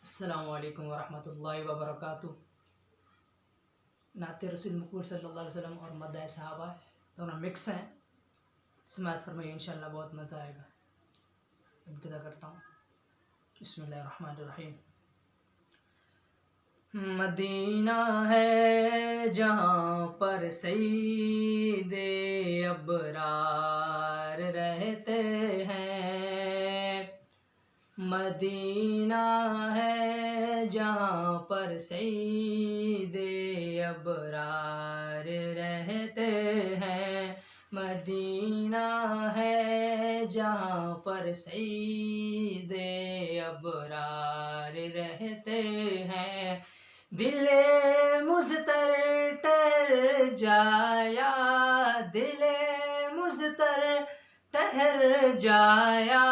अस्सलामुअलैकुम वरहमतुल्लाहि वबरकातुह। नाते रसूल मकबूल सल्लल्लाहु अलैहि वसल्लम और मदह सहाबा दोनों मिक्स हैं। समाअत फरमाइए, इंशाअल्लाह बहुत मज़ा आएगा। इब्तिदा करता हूँ। बिस्मिल्लाहिर्रहमानिर्रहीम। मदीना है जहाँ पर सईदे अबरार रहते हैं। मदीना है जहाँ पर सईदे अबरार रहते हैं। मदीना है जहाँ पर सईदे अबरार रहते हैं। दिले मुज़तर ठहर जाया, दिले मुज़तर ठहर जाया,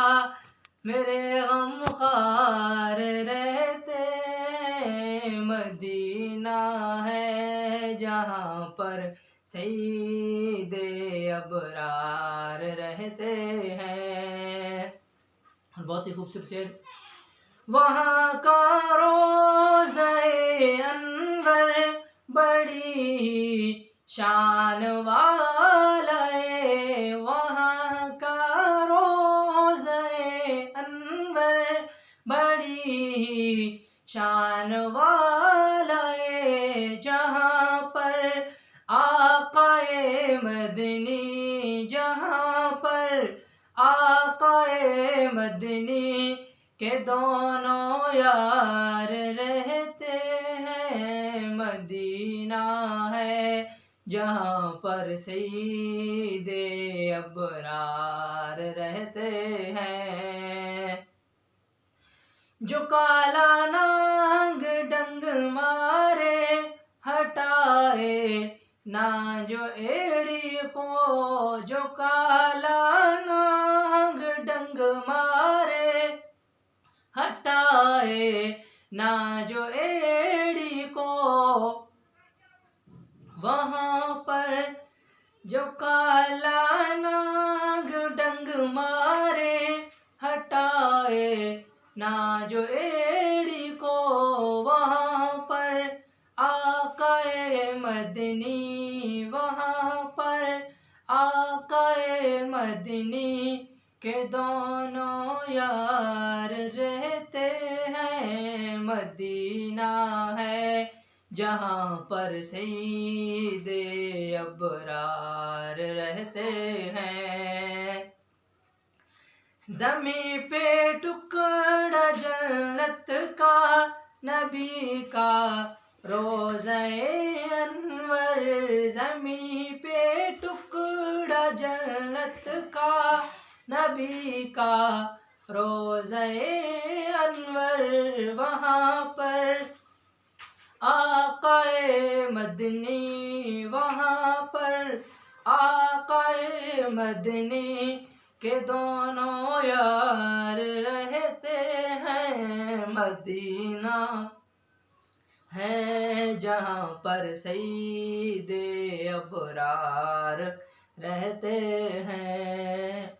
मेरे गम ख़ार रहते। मदीना है जहाँ पर सईदे अबरार रहते हैं। बहुत ही खूबसूरत शेर। वहाँ का रोज़े अनवर बड़ी शान वाला है। वहाँ का रोज़े अनवर बड़ी शान वाला है। जहाँ पर आकाए मदनी, जहाँ पर आकाए मदनी के दोनों यार रहते हैं। मदीना है जहाँ पर सईदे अबरार रहते हैं। जो काला नाग डंग मारे हटाए ना जो एड़ी को, जो काला नाग डंग मारे हटाए ना जो एड़ी को, वहाँ पर जो काला नाग डंग मारे हटाए ना जो एड़ी को, वहाँ पर आकाए मदनी, वहाँ पर आकाए मदनी के दोनों यार रहते हैं। मदीना है जहाँ पर सईदे अबरार रहते हैं। ज़मीं पे टुकड़ा जन्नत का नबी का रोज़े अनवर। ज़मीं पे टुकड़ा जन्नत का नबी का रोज़े अनवर। वहाँ पर आकाए मदनी, वहाँ पर आकाए मदनी के दोनों यार रहते हैं। मदीना है जहाँ पर सईदे अबरार रहते हैं।